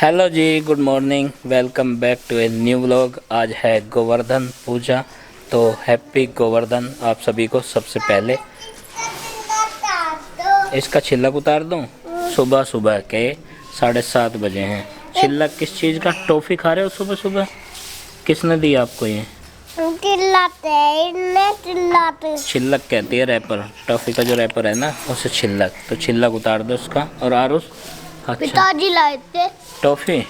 Hello जी, good morning, welcome back to a new vlog. आज है गोवर्धन पूजा, तो हैप्पी गोवर्धन आप सभी को। सबसे पहले इसका छिलक उतार दूं। सुबह सुबह के 7:30 बजे हैं। छिलक किस चीज़ का? टॉफ़ी खा रहे हो सुबह सुबह? किसने दी आपको ये? चिल्लाते छिलक कहती है रैपर, टॉफ़ी का जो रैपर है ना उसे छिलक। तो छिलक उतार दो उसका। और आरुष? अच्छा, पिताजी लाए थे। टॉफ़ी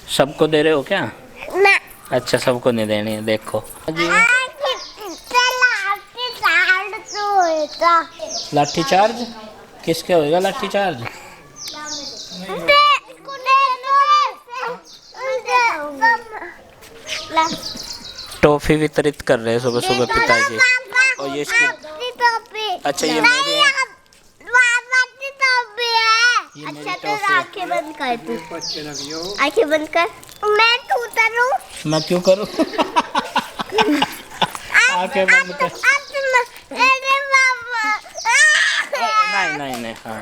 सबको दे रहे हो क्या? ना। अच्छा, सबको नहीं देनी है। देखो जी, लाठी चार्ज किसके होएगा? लाठी चार्ज टॉफी वितरित कर रहे हैं सुबह सुबह पिताजी। और ये इसकी, अच्छा ये मेरी है। ये मेरी अच्छा तो टॉफी है। आंखें बंद कर तू। आंखें बंद कर। मैं तू उतरूं। मैं क्यों करूं? आंखें बंद कर। नहीं नहीं नहीं, हाँ।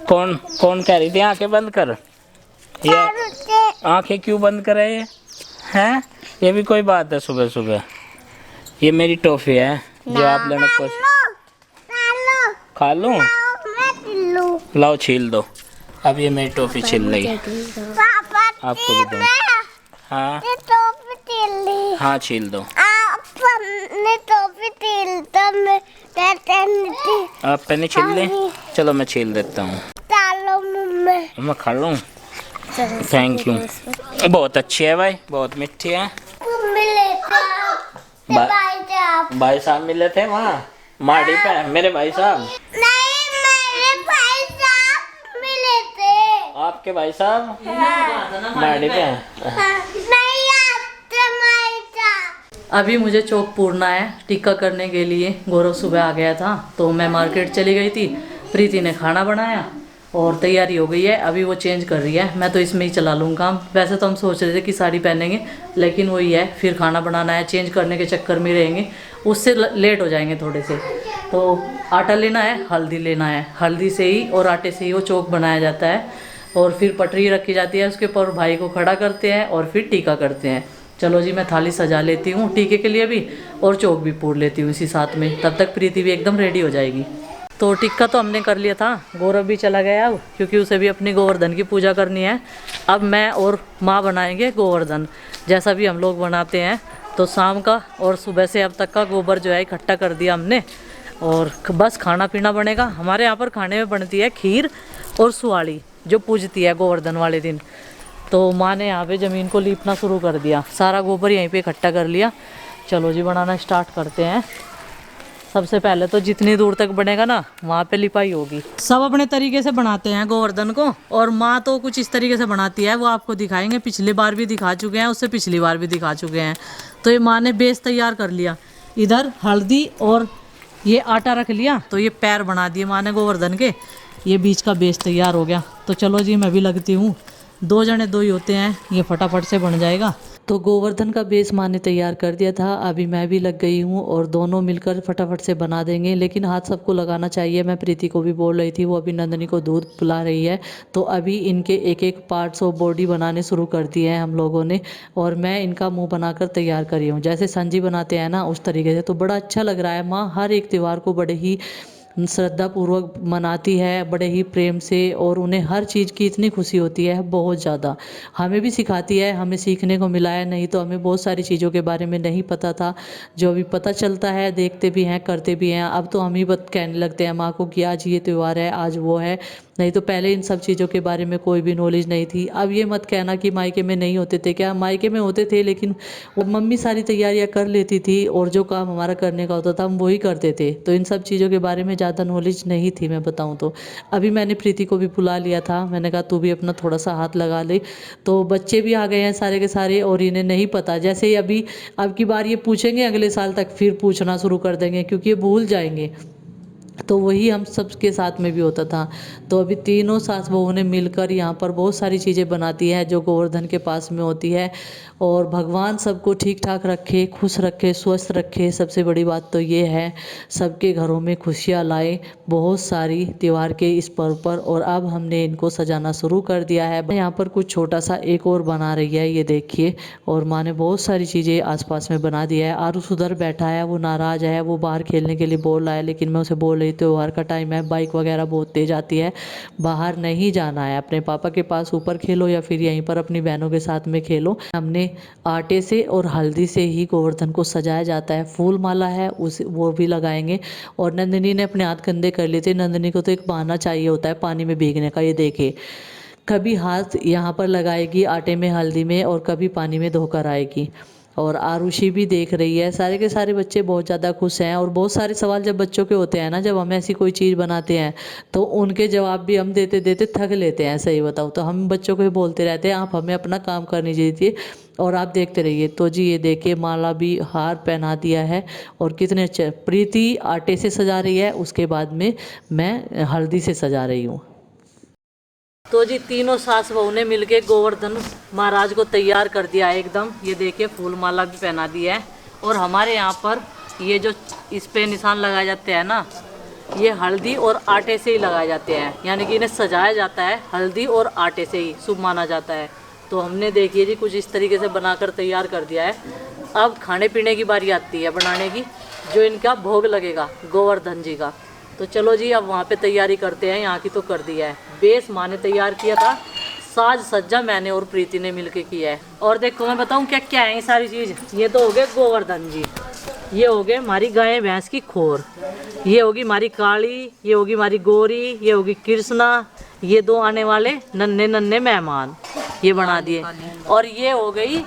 कौन कौन कह रही थी आंखें बंद कर? ये आंखें क्यों बंद करे ये हैं? ये भी कोई बात है सुबह सुबह? ये मेरी टॉफी है जो आप लेने को। खा लूं? लाओ छील दो। अब ये मेरी टॉफी छिल रही। आपको भी दूं? हाँ हाँ, छील दो। आप पहले छील लें। चलो मैं छील देता हूँ। मैं खा लूँ? Thank you. बहुत अच्छी है भाई, बहुत मीठी है। भाई साहब मिले थे वहाँ माड़ी पे। मेरे भाई साहब? नहीं, मेरे भाई साहब मिले थे। आपके भाई साहब? माड़ी पे? नहीं, आपके भाई साहब। अभी मुझे चौक पूरना है टिक्का करने के लिए। गौरव सुबह आ गया था तो मैं मार्केट चली गई थी। प्रीति ने खाना बनाया और तैयारी हो गई है। अभी वो चेंज कर रही है, मैं तो इसमें ही चला लूँ काम। वैसे तो हम सोच रहे थे कि साड़ी पहनेंगे, लेकिन वही है, फिर खाना बनाना है, चेंज करने के चक्कर में रहेंगे, उससे लेट हो जाएंगे थोड़े से। तो आटा लेना है, हल्दी लेना है। हल्दी से ही और आटे से ही वो चौक बनाया जाता है। और फिर पटरी रखी जाती है उसके ऊपर, भाई को खड़ा करते हैं और फिर टीका करते हैं। चलो जी, मैं थाली सजा लेती हूँ टीके के लिए भी, और चौक भी पूर लेती हूँ इसी साथ में। तब तक प्रीति भी एकदम रेडी हो जाएगी। तो टिक्का तो हमने कर लिया था, गौरव भी चला गया अब, क्योंकि उसे भी अपनी गोवर्धन की पूजा करनी है। अब मैं और माँ बनाएंगे गोवर्धन, जैसा भी हम लोग बनाते हैं। तो शाम का और सुबह से अब तक का गोबर जो है इकट्ठा कर दिया हमने, और बस खाना पीना बनेगा। हमारे यहाँ पर खाने में बनती है खीर और सुआड़ी, जो पूजती है गोवर्धन वाले दिन। तो माँ ने यहाँ पे ज़मीन को लीपना शुरू कर दिया, सारा गोबर यहीं पे इकट्ठा कर लिया। चलो जी, बनाना स्टार्ट करते हैं। सबसे पहले तो जितनी दूर तक बनेगा ना, वहाँ पे लिपाई होगी। सब अपने तरीके से बनाते हैं गोवर्धन को, और माँ तो कुछ इस तरीके से बनाती है, वो आपको दिखाएंगे। पिछली बार भी दिखा चुके हैं, उससे पिछली बार भी दिखा चुके हैं। तो ये माँ ने बेस तैयार कर लिया, इधर हल्दी और ये आटा रख लिया। तो ये पैर बना दिए माँ ने गोवर्धन के, ये बीच का बेस तैयार हो गया। तो चलो जी, मैं भी लगती हूँ। 2 जने 2 ही होते हैं, ये फटाफट से बन जाएगा। तो गोवर्धन का बेस माँ ने तैयार कर दिया था, अभी मैं भी लग गई हूँ और दोनों मिलकर फटाफट से बना देंगे। लेकिन हाथ सबको लगाना चाहिए। मैं प्रीति को भी बोल रही थी, वो अभी नंदनी को दूध पिला रही है। तो अभी इनके एक एक पार्ट्स ऑफ बॉडी बनाने शुरू कर दिए हैं हम लोगों ने, और मैं इनका मुंह बनाकर तैयार करी हूँ, जैसे संजी बनाते हैं ना उस तरीके से। तो बड़ा अच्छा लग रहा है। माँ हर एक त्यौहार को बड़े ही श्रद्धापूर्वक मनाती है, बड़े ही प्रेम से, और उन्हें हर चीज़ की इतनी खुशी होती है, बहुत ज़्यादा। हमें भी सिखाती है, हमें सीखने को मिला है। नहीं तो हमें बहुत सारी चीज़ों के बारे में नहीं पता था, जो अभी पता चलता है, देखते भी हैं, करते भी हैं। अब तो हम ही कहने लगते हैं माँ को कि आज ये त्यौहार है, आज वो है। नहीं तो पहले इन सब चीज़ों के बारे में कोई भी नॉलेज नहीं थी। अब ये मत कहना कि मायके में नहीं होते थे, क्या मायके में होते थे, लेकिन वो मम्मी सारी तैयारियां कर लेती थी, और जो काम हमारा करने का होता था हम वही करते थे। तो इन सब चीज़ों के बारे में ज़्यादा नॉलेज नहीं थी, मैं बताऊं तो। अभी मैंने प्रीति को भी बुला लिया था, मैंने कहा तू भी अपना थोड़ा सा हाथ लगा ले। तो बच्चे भी आ गए हैं सारे के सारे, और इन्हें नहीं पता। जैसे ही अभी अब की बार ये पूछेंगे, अगले साल तक फिर पूछना शुरू कर देंगे, क्योंकि ये भूल जाएंगे। तो वही हम सबके साथ में भी होता था। तो अभी तीनों सास बहुओं ने मिलकर यहाँ पर बहुत सारी चीज़ें बनाती है जो गोवर्धन के पास में होती है। और भगवान सबको ठीक ठाक रखे, खुश रखे, स्वस्थ रखे। सबसे बड़ी बात तो ये है, सबके घरों में खुशियाँ लाए बहुत सारी त्योहार के इस पर्व पर। और अब हमने इनको सजाना शुरू कर दिया है। यहाँ पर कुछ छोटा सा एक और बना रही है, ये देखिए। और माँ ने बहुत सारी चीज़ें आसपास में बना दिया है। आरुष उधर बैठा है, वो नाराज़ है, वो बाहर खेलने के लिए बोल रहा है, लेकिन मैं उसे बोल रही त्योहार का टाइम है, बाइक वगैरह बहुत तेज आती है, बाहर नहीं जाना है, अपने पापा के पास ऊपर खेलो या फिर यहीं पर अपनी बहनों के साथ में खेलो। हमने आटे से और हल्दी से ही गोवर्धन को सजाया जाता है। फूल माला है उस वो भी लगाएंगे। और नंदिनी ने अपने हाथ गंदे कर लिए थे। नंदिनी को तो एक बहाना चाहिए होता है पानी में भीगने का। ये देखिए, कभी हाथ यहाँ पर लगाएगी आटे में हल्दी में और कभी पानी में धोकर आएगी। और आरुषि भी देख रही है। सारे के सारे बच्चे बहुत ज़्यादा खुश हैं। और बहुत सारे सवाल जब बच्चों के होते हैं ना, जब हम ऐसी कोई चीज़ बनाते हैं तो उनके जवाब भी हम देते देते थक लेते हैं। सही बताओ तो हम बच्चों को ही बोलते रहते हैं, आप हमें अपना काम करने दीजिए और आप देखते रहिए। तो जी ये देखिए, माला भी हार पहना दिया है। और कितने अच्छे, प्रीति आटे से सजा रही है, उसके बाद में मैं हल्दी से सजा रही हूँ। तो जी तीनों सास बहू ने मिलके गोवर्धन महाराज को तैयार कर दिया है एकदम। ये देखिए, फूल माला भी पहना दी है। और हमारे यहाँ पर ये जो इस पे निशान लगाए जाते हैं ना, ये हल्दी और आटे से ही लगाए जाते हैं। यानी कि इन्हें सजाया जाता है हल्दी और आटे से ही, शुभ माना जाता है। तो हमने देखिए जी कुछ इस तरीके से बनाकर तैयार कर दिया है। अब खाने पीने की बारी आती है बनाने की, जो इनका भोग लगेगा गोवर्धन जी का। तो चलो जी अब वहाँ पे तैयारी करते हैं। यहाँ की तो कर दिया है, बेस माँ ने तैयार किया था, साज सज्जा मैंने और प्रीति ने मिलके किया है। और देखो मैं बताऊँ क्या क्या है ये सारी चीज़। ये तो हो गए गोवर्धन जी, ये हो गए हमारी गाय भैंस की खोर, ये होगी हमारी काली, ये होगी हमारी गोरी, ये होगी कृष्णा, ये दो आने वाले नन्हे नन्हे मेहमान ये बना दिए। और ये हो गई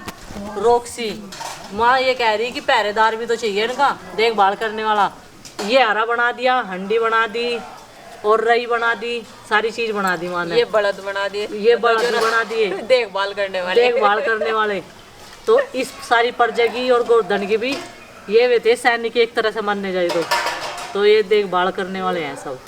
रोक्सी। माँ ये कह रही कि पहरेदार भी तो चाहिए इनका, देखभाल करने वाला। ये हरा बना दिया, हंडी बना दी और रई बना दी, सारी चीज बना दी माँ ने। ये बड़द बना दिए, ये बड़द बना दिए, देखभाल करने वाले। तो इस सारी प्रजा की और गोवर्धन की भी ये वे थे सैनिक एक तरह से मानने जाए तो ये देखभाल करने वाले हैं सब।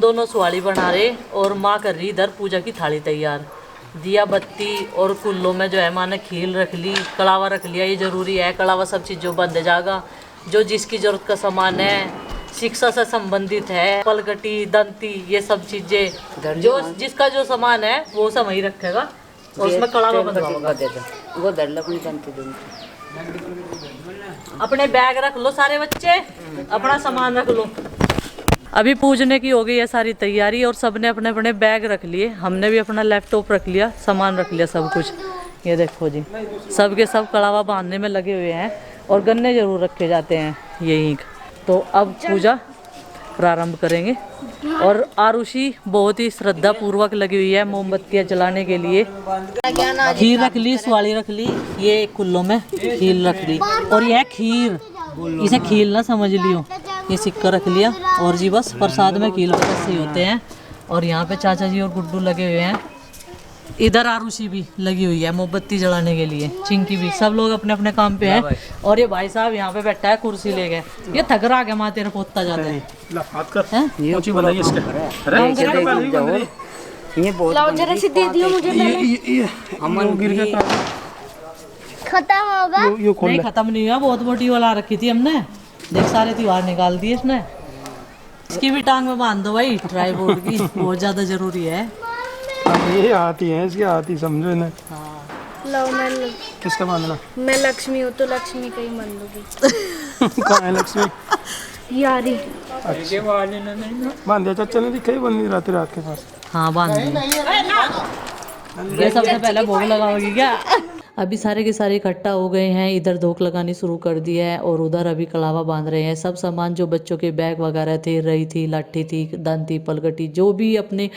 दोनों सुहाली बना रहे और माँ कर रही इधर पूजा की थाली तैयार। दिया बत्ती और कुल्लों में जो है माँ ने खील रख ली, कड़ावा रख लिया। ये जरूरी है, कड़ावा सब चीज़ों बंद जाएगा। जो जिसकी जरूरत का सामान है, शिक्षा से संबंधित है, पलकटी दंती, ये सब चीज़ें जो जिसका जो सामान है वो सब वहीं रखेगा और उसमें कड़ावा बंधवाएगा। अपने बैग रख लो सारे बच्चे, अपना सामान रख लो। अभी पूजने की हो गई है सारी तैयारी और सबने अपने अपने बैग रख लिए। हमने भी अपना लैपटॉप रख लिया, सामान रख लिया सब कुछ। ये देखो जी, सब के सब कड़ावा बांधने में लगे हुए हैं और गन्ने जरूर रखे जाते हैं यहीं। तो अब पूजा प्रारंभ करेंगे। और आरुषि बहुत ही श्रद्धा पूर्वक लगी हुई है मोमबत्तियाँ जलाने के लिए। खीर रख ली, स्वाली रख ली, ये कुल्लों में खीर रख ली। और यह खीर, इसे खील ना समझ लियो, ये सिक्का रख लिया। और जी बस प्रसाद में खील वगैरह से होते हैं। और यहाँ पे चाचा जी और गुड्डू लगे हुए हैं। इधर आरुषि भी लगी हुई है मोमबत्ती जलाने के लिए, चिंकी भी, सब लोग अपने अपने काम पे हैं। और ये भाई साहब यहाँ पे बैठा है, कुर्सी ले गए। ये थक रहा है, माँ तेरे पोता जाता है। खत्म होगा? नहीं खत्म नहीं हुआ, बहुत मोटी वाला रखी थी हमने। देख सारे त्योहार निकाल दिए इसने। इसकी भी टांग में बांध दो भाई, ट्राई बोर्ड की बहुत ज्यादा जरूरी है। ये आती है, इसकी आती समझो ना। लो मैं किसका बांधना? मैं लक्ष्मी हूँ तो लक्ष्मी का ही मान लूंगी। कहाँ है लक्ष्मी? यारी बांध दिया चाचा ने, दिखाई बंदी रात के पास। हाँ बांध दिया। ये सबसे पहले भोग लगाओगी क्या? अभी सारे के सारे इकट्ठा हो गए हैं, इधर धोख लगानी शुरू कर दी है और उधर अभी कलावा बांध रहे हैं। सब सामान जो बच्चों के बैग वगैरह थे, रही थी, लाठी थी, दंती, पलगटी, जो भी अपने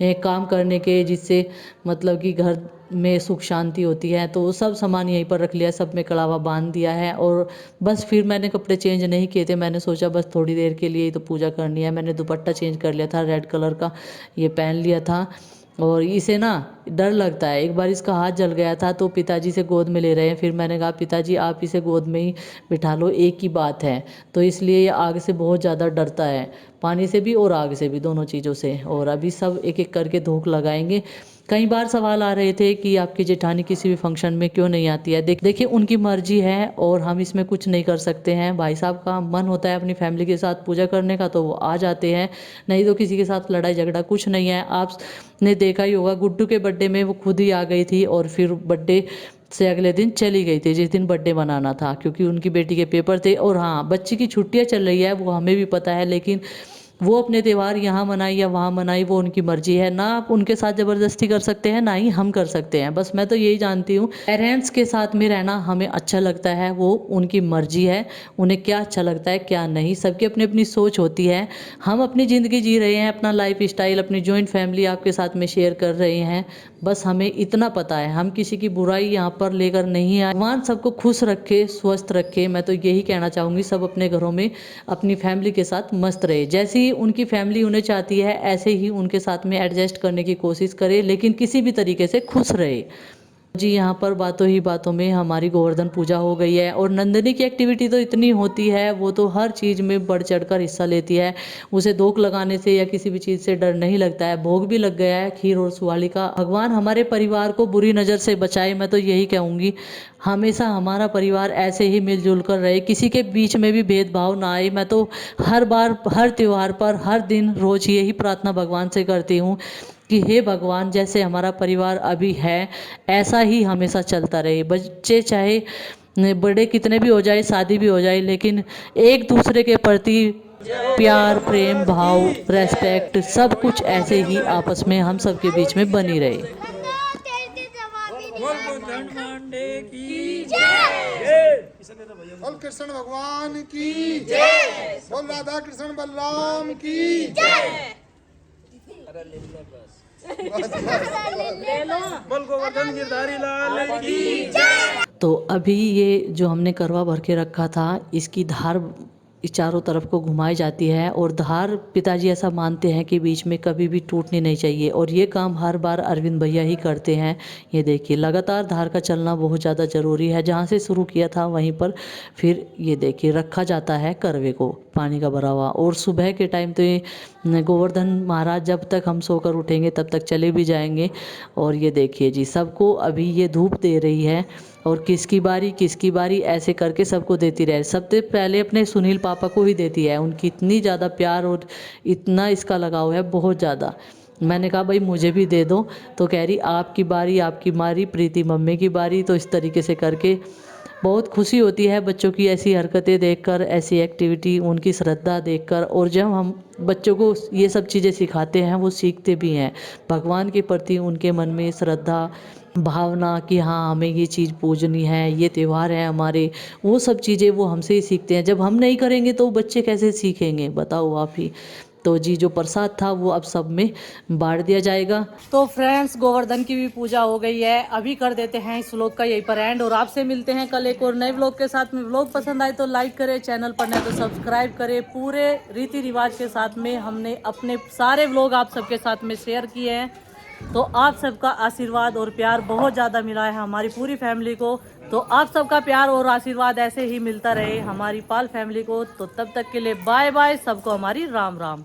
काम करने के जिससे मतलब कि घर में सुख शांति होती है, तो वो सब सामान यहीं पर रख लिया, सब में कलावा बांध दिया है। और बस फिर मैंने कपड़े चेंज नहीं किए थे, मैंने सोचा बस थोड़ी देर के लिए ही तो पूजा करनी है। मैंने दुपट्टा चेंज कर लिया था, रेड कलर का ये पहन लिया था। और इसे ना डर लगता है, एक बार इसका हाथ जल गया था तो पिताजी से गोद में ले रहे हैं, फिर मैंने कहा पिताजी आप इसे गोद में ही बिठा लो, एक ही बात है। तो इसलिए ये आग से बहुत ज़्यादा डरता है, पानी से भी और आग से भी, दोनों चीज़ों से। और अभी सब एक एक करके धूप लगाएंगे। कई बार सवाल आ रहे थे कि आपकी जेठानी किसी भी फंक्शन में क्यों नहीं आती है। देखिए उनकी मर्जी है और हम इसमें कुछ नहीं कर सकते हैं। भाई साहब का मन होता है अपनी फैमिली के साथ पूजा करने का तो वो आ जाते हैं, नहीं तो किसी के साथ लड़ाई झगड़ा कुछ नहीं है। आपने देखा ही होगा गुड्डू के बर्थडे में वो खुद ही आ गई थी और फिर बर्थडे से अगले दिन चली गई थी, जिस दिन बर्थडे मनाना था, क्योंकि उनकी बेटी के पेपर थे। और हाँ, बच्ची की छुट्टियां चल रही है वो हमें भी पता है, लेकिन वो अपने त्यौहार यहाँ मनाई या वहाँ मनाई वो उनकी मर्जी है, ना आप उनके साथ ज़बरदस्ती कर सकते हैं ना ही हम कर सकते हैं। बस मैं तो यही जानती हूँ, पेरेंट्स के साथ में रहना हमें अच्छा लगता है, वो उनकी मर्जी है, उन्हें क्या अच्छा लगता है क्या नहीं, सबकी अपनी अपनी सोच होती है। हम अपनी ज़िंदगी जी रहे हैं, अपना लाइफ स्टाइल, अपनी जॉइंट फैमिली आपके साथ में शेयर कर रहे हैं। बस हमें इतना पता है, हम किसी की बुराई यहाँ पर लेकर नहीं आए। भगवान सबको खुश रखे, स्वस्थ रखे। मैं तो यही कहना चाहूँगी, सब अपने घरों में अपनी फैमिली के साथ मस्त रहे। जैसी उनकी फैमिली उन्हें चाहती है ऐसे ही उनके साथ में एडजस्ट करने की कोशिश करे, लेकिन किसी भी तरीके से खुश रहे। जी, यहाँ पर बातों ही बातों में हमारी गोवर्धन पूजा हो गई है। और नंदिनी की एक्टिविटी तो इतनी होती है, वो तो हर चीज़ में बढ़ चढ़कर हिस्सा लेती है। उसे धोख लगाने से या किसी भी चीज़ से डर नहीं लगता है। भोग भी लग गया है खीर और सुवाली का। भगवान हमारे परिवार को बुरी नज़र से बचाए। मैं तो यही कहूँगी, हमेशा हमारा परिवार ऐसे ही मिलजुल कर रहे, किसी के बीच में भी भेदभाव ना आए। मैं तो हर बार, हर त्यौहार पर, हर दिन, रोज़ यही प्रार्थना भगवान से करती हूँ कि हे भगवान, जैसे हमारा परिवार अभी है ऐसा ही हमेशा चलता रहे। बच्चे चाहे बड़े कितने भी हो जाए, शादी भी हो जाए, लेकिन एक दूसरे के प्रति प्यार, प्रेम भाव, रेस्पेक्ट सब कुछ ऐसे ही आपस में हम सबके बीच में बनी रहे। बोल कृष्ण भगवान की जय, बोल राधा कृष्ण बलराम की जय। बोल गोवर्धन गिरधारी लाल की। तो अभी ये जो हमने करवा भर के रखा था, इसकी धार इस चारों तरफ को घुमाई जाती है और धार पिताजी ऐसा मानते हैं कि बीच में कभी भी टूटनी नहीं चाहिए। और ये काम हर बार अरविंद भैया ही करते हैं। ये देखिए लगातार धार का चलना बहुत ज़्यादा ज़रूरी है। जहाँ से शुरू किया था वहीं पर फिर ये देखिए रखा जाता है करवे को, पानी का भरा हुआ। और सुबह के टाइम तो ये गोवर्धन महाराज जब तक हम सोकर उठेंगे तब तक चले भी जाएंगे। और ये देखिए जी, सबको अभी ये धूप दे रही है और किसकी बारी ऐसे करके सबको देती रहे। सबसे पहले अपने सुनील पापा को ही देती है। उनकी इतनी ज़्यादा प्यार और इतना इसका लगाव है, बहुत ज़्यादा। मैंने कहा भाई मुझे भी दे दो, तो कह रही आपकी बारी, प्रीति मम्मी की बारी। तो इस तरीके से करके बहुत खुशी होती है बच्चों की ऐसी हरकतें देखकर, ऐसी एक्टिविटी, उनकी श्रद्धा देखकर। और जब हम बच्चों को ये सब चीज़ें सिखाते हैं वो सीखते भी हैं। भगवान के प्रति उनके मन में श्रद्धा भावना कि हाँ हमें ये चीज़ पूजनी है, ये त्यौहार है हमारे, वो सब चीज़ें वो हमसे ही सीखते हैं। जब हम नहीं करेंगे तो बच्चे कैसे सीखेंगे, बताओ आप ही। तो जी जो प्रसाद था वो अब सब में बांट दिया जाएगा। तो फ्रेंड्स, गोवर्धन की भी पूजा हो गई है। अभी कर देते हैं इस व्लॉग का यहीं पर एंड और आपसे मिलते हैं कल एक और नए व्लॉग के साथ में। व्लॉग पसंद आए तो लाइक करें, चैनल पर नए तो सब्सक्राइब करें। पूरे रीति रिवाज के साथ में हमने अपने सारे व्लॉग आप सबके साथ में शेयर किए हैं। तो आप सबका आशीर्वाद और प्यार बहुत ज़्यादा मिला है हमारी पूरी फैमिली को। तो आप सबका प्यार और आशीर्वाद ऐसे ही मिलता रहे हमारी पाल फैमिली को। तो तब तक के लिए बाय बाय, सबको हमारी राम राम।